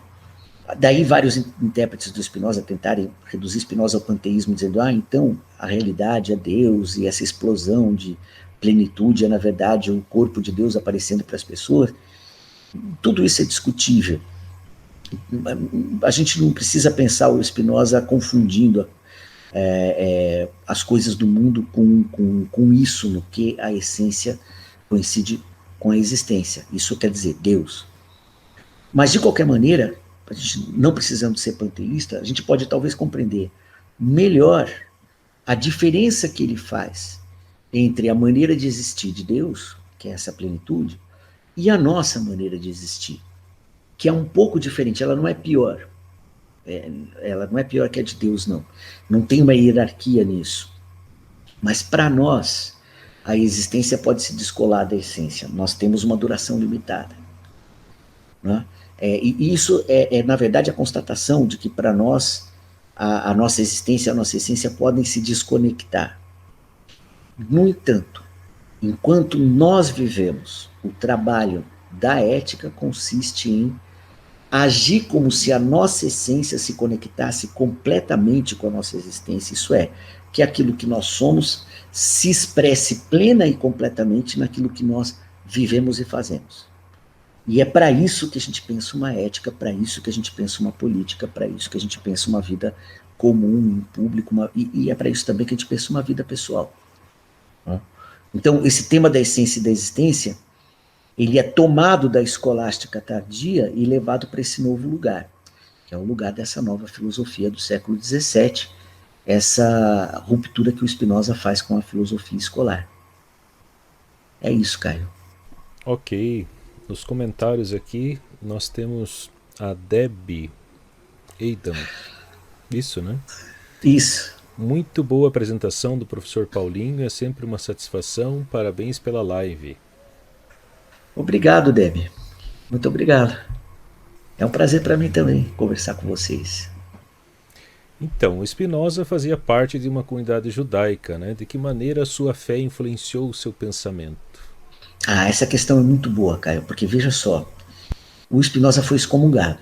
Daí vários intérpretes do Spinoza tentarem reduzir Spinoza ao panteísmo, dizendo, então a realidade é Deus, e essa explosão de plenitude é, na verdade, o corpo de Deus aparecendo para as pessoas. Tudo isso é discutível. A gente não precisa pensar o Spinoza confundindo as coisas do mundo com isso, no que a essência coincide com a existência. Isso quer dizer Deus. Mas, de qualquer maneira, a gente não precisando ser panteísta, a gente pode talvez compreender melhor a diferença que ele faz entre a maneira de existir de Deus, que é essa plenitude, e a nossa maneira de existir, que é um pouco diferente. Ela não é pior. Ela não é pior que a de Deus, não. Não tem uma hierarquia nisso. Mas para nós, a existência pode se descolar da essência. Nós temos uma duração limitada. Né? E isso na verdade, a constatação de que para nós, a nossa existência e a nossa essência podem se desconectar. No entanto, enquanto nós vivemos, o trabalho da ética consiste em agir como se a nossa essência se conectasse completamente com a nossa existência. Isso é, que aquilo que nós somos se expresse plena e completamente naquilo que nós vivemos e fazemos. E é para isso que a gente pensa uma ética, para isso que a gente pensa uma política, para isso que a gente pensa uma vida comum, em público, e é para isso também que a gente pensa uma vida pessoal. Então, esse tema da essência e da existência, ele é tomado da escolástica tardia e levado para esse novo lugar, que é o lugar dessa nova filosofia do século XVII, essa ruptura que o Spinoza faz com a filosofia escolar. É isso, Caio. Ok. Nos comentários aqui, nós temos a Debbie Eidan. Isso, né? Isso. Muito boa apresentação do professor Paulinho, é sempre uma satisfação. Parabéns pela live. Obrigado, Debbie. Muito obrigado. É um prazer para mim também conversar com vocês. Então, Spinoza fazia parte de uma comunidade judaica, né? De que maneira a sua fé influenciou o seu pensamento? Essa questão é muito boa, Caio, porque veja só, o Spinoza foi excomungado.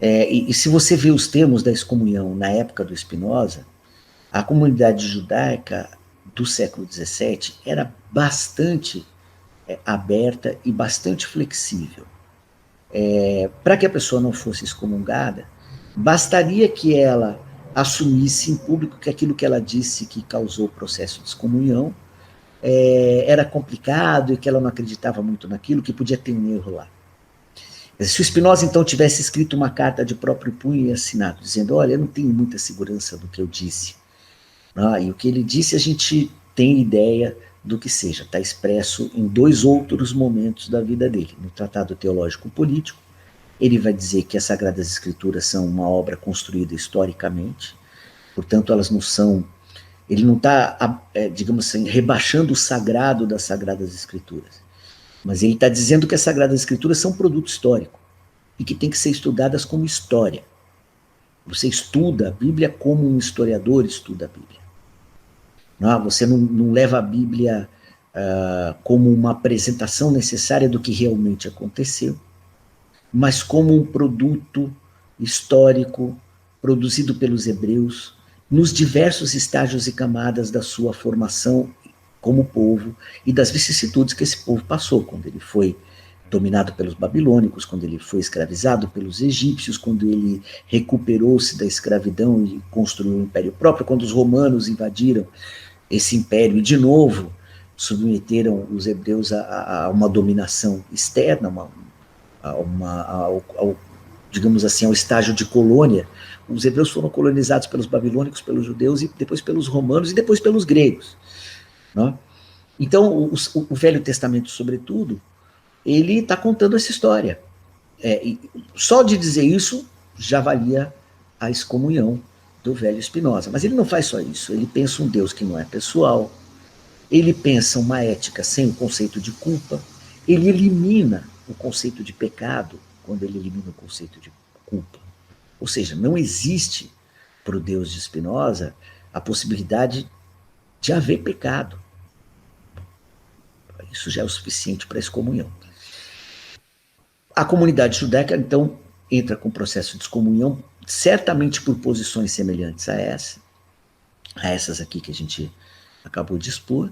E se você vê os termos da excomunhão na época do Spinoza, a comunidade judaica do século XVII era bastante aberta e bastante flexível. Para que a pessoa não fosse excomungada, bastaria que ela assumisse em público que aquilo que ela disse que causou o processo de excomunhão era complicado e que ela não acreditava muito naquilo, que podia ter um erro lá. Se o Spinoza, então, tivesse escrito uma carta de próprio punho e assinado, dizendo, olha, eu não tenho muita segurança do que eu disse, E o que ele disse a gente tem ideia do que seja, está expresso em 2 outros momentos da vida dele. No Tratado Teológico Político, ele vai dizer que as Sagradas Escrituras são uma obra construída historicamente, portanto elas não são, ele não está, digamos assim, rebaixando o sagrado das Sagradas Escrituras, mas ele está dizendo que as Sagradas Escrituras são produto histórico e que tem que ser estudadas como história. Você estuda a Bíblia como um historiador estuda a Bíblia. Você não leva a Bíblia como uma apresentação necessária do que realmente aconteceu, mas como um produto histórico produzido pelos hebreus nos diversos estágios e camadas da sua formação como povo e das vicissitudes que esse povo passou, quando ele foi dominado pelos babilônicos, quando ele foi escravizado pelos egípcios, quando ele recuperou-se da escravidão e construiu um império próprio, quando os romanos invadiram esse império e, de novo, submeteram os hebreus a uma dominação externa, digamos assim, ao estágio de colônia. Os hebreus foram colonizados pelos babilônicos, pelos judeus, e depois pelos romanos, e depois pelos gregos. Então, o Velho Testamento, sobretudo, ele está contando essa história. Só de dizer isso já valia a excomunhão do velho Spinoza. Mas ele não faz só isso. Ele pensa um Deus que não é pessoal. Ele pensa uma ética sem o conceito de culpa. Ele elimina o conceito de pecado quando ele elimina o conceito de culpa. Ou seja, não existe para o Deus de Spinoza a possibilidade de haver pecado. Isso já é o suficiente para a excomunhão. A comunidade judaica, então, entra com o processo de excomunhão, certamente por posições semelhantes a essas aqui que a gente acabou de expor,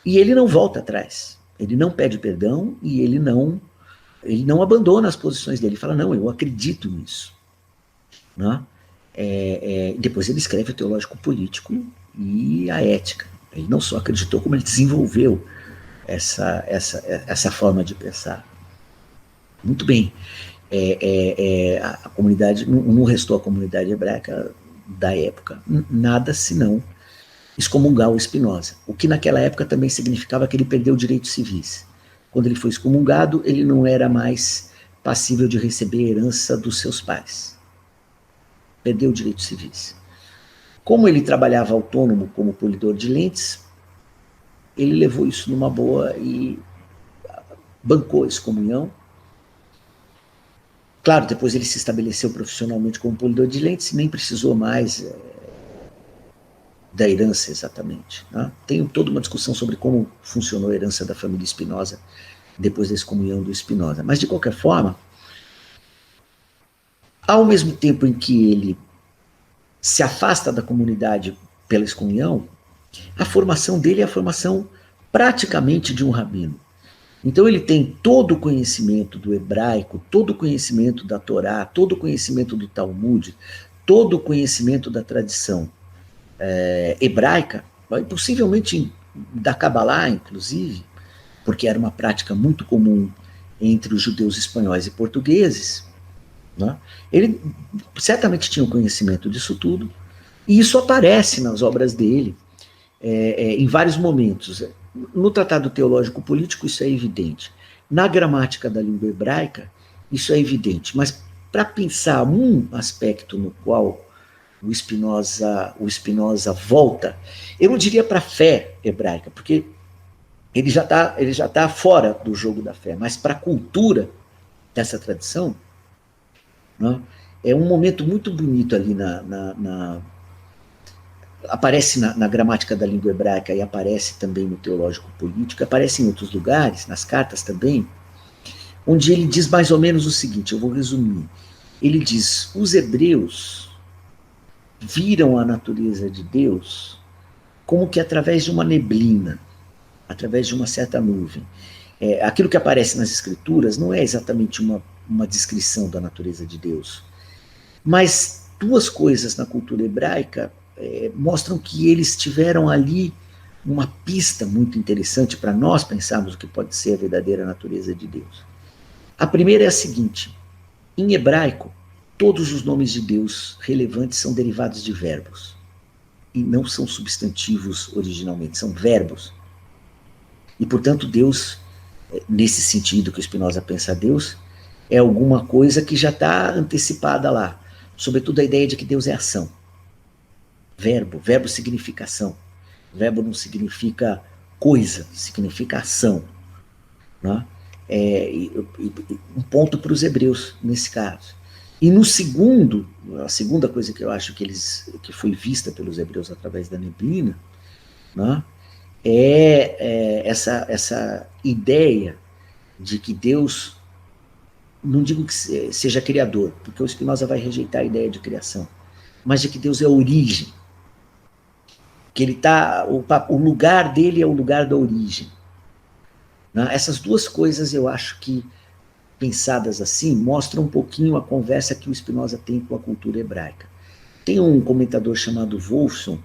e ele não volta atrás. Ele não pede perdão e ele não abandona as posições dele. Ele fala, não, eu acredito nisso. Depois ele escreve o Teológico Político e a Ética. Ele não só acreditou, como ele desenvolveu essa forma de pensar. Muito bem. A comunidade, não restou à comunidade hebraica da época nada senão excomungar o Spinoza, o que naquela época também significava que ele perdeu direitos civis. Quando ele foi excomungado, ele não era mais passível de receber a herança dos seus pais. Perdeu direitos civis. Como ele trabalhava autônomo como polidor de lentes, ele levou isso numa boa e bancou a excomunhão. Claro, depois ele se estabeleceu profissionalmente como polidor de lentes e nem precisou mais da herança exatamente. Tem toda uma discussão sobre como funcionou a herança da família Spinoza depois da excomunhão do Spinoza. Mas, de qualquer forma, ao mesmo tempo em que ele se afasta da comunidade pela excomunhão, a formação dele é a formação praticamente de um rabino. Então ele tem todo o conhecimento do hebraico, todo o conhecimento da Torá, todo o conhecimento do Talmud, todo o conhecimento da tradição hebraica, possivelmente da Kabbalah, inclusive, porque era uma prática muito comum entre os judeus espanhóis e portugueses. Ele certamente tinha o conhecimento disso tudo, e isso aparece nas obras dele em vários momentos. No Tratado Teológico Político isso é evidente. Na gramática da língua hebraica isso é evidente. Mas para pensar um aspecto no qual o Spinoza volta, eu não diria para a fé hebraica, porque ele já tá fora do jogo da fé, mas para a cultura dessa tradição, é um momento muito bonito ali aparece na gramática da língua hebraica e aparece também no Teológico Político, aparece em outros lugares, nas cartas também, onde ele diz mais ou menos o seguinte, eu vou resumir. Ele diz, os hebreus viram a natureza de Deus como que através de uma neblina, através de uma certa nuvem. Aquilo que aparece nas Escrituras não é exatamente uma descrição da natureza de Deus, mas duas coisas na cultura hebraica mostram que eles tiveram ali uma pista muito interessante para nós pensarmos o que pode ser a verdadeira natureza de Deus. A primeira é a seguinte, em hebraico, todos os nomes de Deus relevantes são derivados de verbos. e não são substantivos originalmente, são verbos. E, portanto, Deus, nesse sentido que o Spinoza pensa Deus, é alguma coisa que já está antecipada lá. Sobretudo a ideia de que Deus é ação. Verbo significa ação. Verbo não significa coisa, significa ação. Né? Um ponto para os hebreus, nesse caso. E no segundo, a segunda coisa que eu acho que foi vista pelos hebreus através da neblina, né, essa ideia de que Deus, não digo que seja criador, porque o Spinoza vai rejeitar a ideia de criação, mas de que Deus é a origem, que ele tá, o lugar dele é o lugar da origem. Né? Essas duas coisas eu acho que, pensadas assim, mostram um pouquinho a conversa que o Spinoza tem com a cultura hebraica. Tem um comentador chamado Wolfson,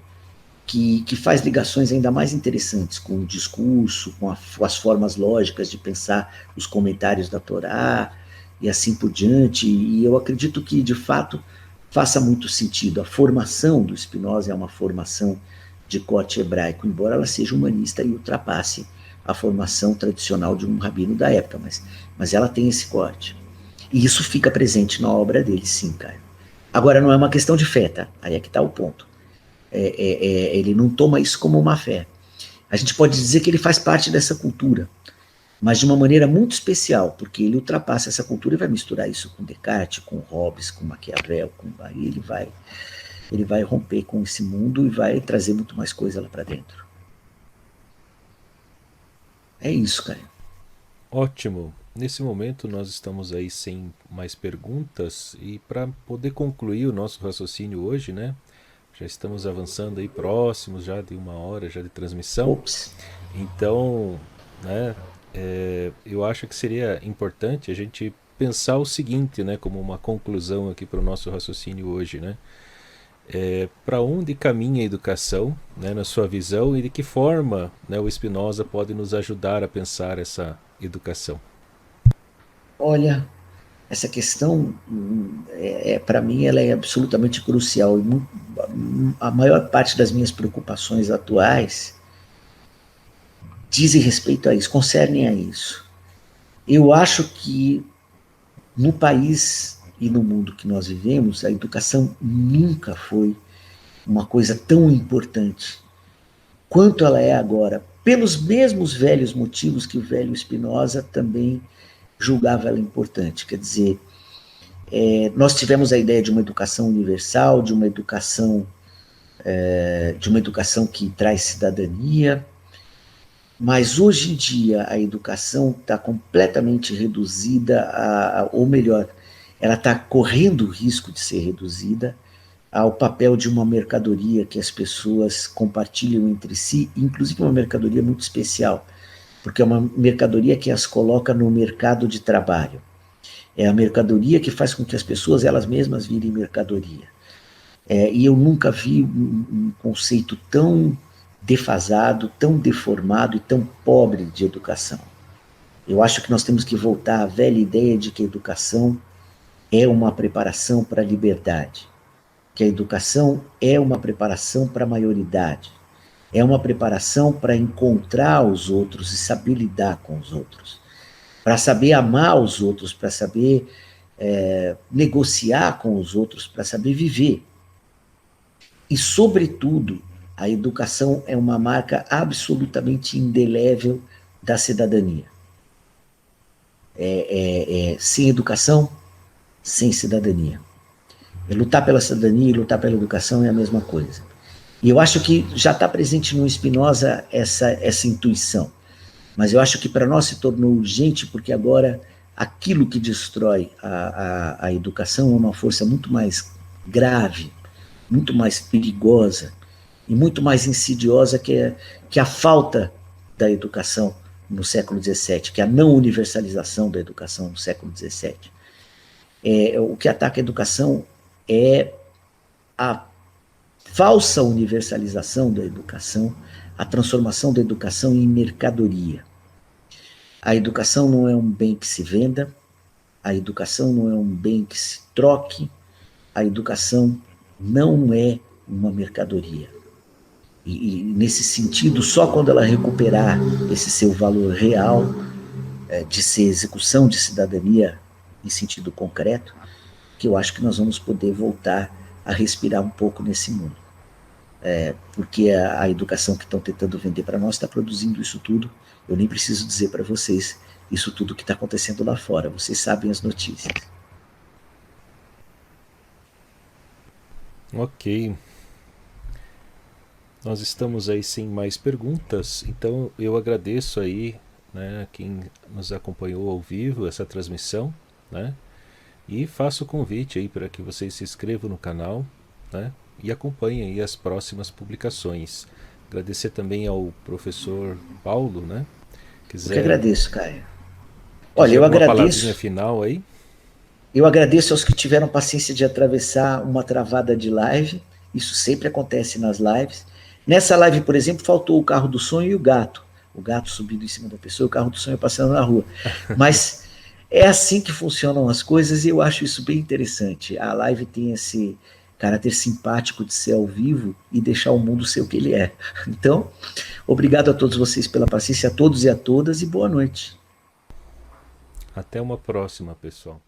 que faz ligações ainda mais interessantes com o discurso, com as formas lógicas de pensar os comentários da Torá e assim por diante, e eu acredito que, de fato, faça muito sentido. A formação do Spinoza é uma formação de corte hebraico, embora ela seja humanista e ultrapasse a formação tradicional de um rabino da época, mas ela tem esse corte. E isso fica presente na obra dele, sim, Caio. Agora, não é uma questão de fé, tá? Aí é que está o ponto. Ele não toma isso como uma fé. A gente pode dizer que ele faz parte dessa cultura, mas de uma maneira muito especial, porque ele ultrapassa essa cultura e vai misturar isso com Descartes, com Hobbes, com Maquiavel, aí ele vai romper com esse mundo e vai trazer muito mais coisa lá para dentro. É isso, cara. Ótimo. Nesse momento nós estamos aí sem mais perguntas e para poder concluir o nosso raciocínio hoje, né? Já estamos avançando aí próximos já de 1 hora já de transmissão. Ops. Então, né, eu acho que seria importante a gente pensar o seguinte, né, como uma conclusão aqui para o nosso raciocínio hoje, né? Para onde caminha a educação, né, na sua visão, e de que forma, né, o Spinoza pode nos ajudar a pensar essa educação? Olha, essa questão, para mim, ela é absolutamente crucial. A maior parte das minhas preocupações atuais dizem respeito a isso, concernem a isso. Eu acho que no país e no mundo que nós vivemos, a educação nunca foi uma coisa tão importante quanto ela é agora, pelos mesmos velhos motivos que o velho Spinoza também julgava ela importante. Quer dizer, nós tivemos a ideia de uma educação universal, de uma educação que traz cidadania, mas hoje em dia a educação está completamente reduzida, ou melhor, ela está correndo o risco de ser reduzida ao papel de uma mercadoria que as pessoas compartilham entre si, inclusive uma mercadoria muito especial, porque é uma mercadoria que as coloca no mercado de trabalho. É a mercadoria que faz com que as pessoas elas mesmas virem mercadoria. E eu nunca vi um conceito tão defasado, tão deformado e tão pobre de educação. Eu acho que nós temos que voltar à velha ideia de que a educação é uma preparação para a liberdade, que a educação é uma preparação para a maioridade, é uma preparação para encontrar os outros e saber lidar com os outros, para saber amar os outros, para saber negociar com os outros, para saber viver. E, sobretudo, a educação é uma marca absolutamente indelével da cidadania. Sem educação, sem cidadania. Lutar pela cidadania e lutar pela educação é a mesma coisa. E eu acho que já está presente no Spinoza essa intuição. Mas eu acho que para nós se tornou urgente, porque agora aquilo que destrói a educação é uma força muito mais grave, muito mais perigosa e muito mais insidiosa que a falta da educação no século XVII, que a não universalização da educação no século XVII. O que ataca a educação é a falsa universalização da educação, a transformação da educação em mercadoria. A educação não é um bem que se venda, a educação não é um bem que se troque, a educação não é uma mercadoria. E nesse sentido, só quando ela recuperar esse seu valor real de ser execução de cidadania em sentido concreto, que eu acho que nós vamos poder voltar a respirar um pouco nesse mundo. Porque a educação que estão tentando vender para nós está produzindo isso tudo. Eu nem preciso dizer para vocês isso tudo que está acontecendo lá fora. Vocês sabem as notícias. Ok. Nós estamos aí sem mais perguntas, então eu agradeço aí, né, quem nos acompanhou ao vivo, essa transmissão, né, e faço o convite aí para que vocês se inscrevam no canal, né, e acompanhem aí as próximas publicações. Agradecer também ao professor Paulo, né, Eu que quiser agradeço, Caio. Olha, pedir eu alguma palavrinha agradeço. final aí. Eu agradeço aos que tiveram paciência de atravessar uma travada de live. Isso sempre acontece nas lives. Nessa live, por exemplo, faltou o carro do sonho e o gato. O gato subindo em cima da pessoa e o carro do sonho passando na rua. Mas é assim que funcionam as coisas e eu acho isso bem interessante. A live tem esse caráter simpático de ser ao vivo e deixar o mundo ser o que ele é. Então, obrigado a todos vocês pela paciência, a todos e a todas, e boa noite. Até uma próxima, pessoal.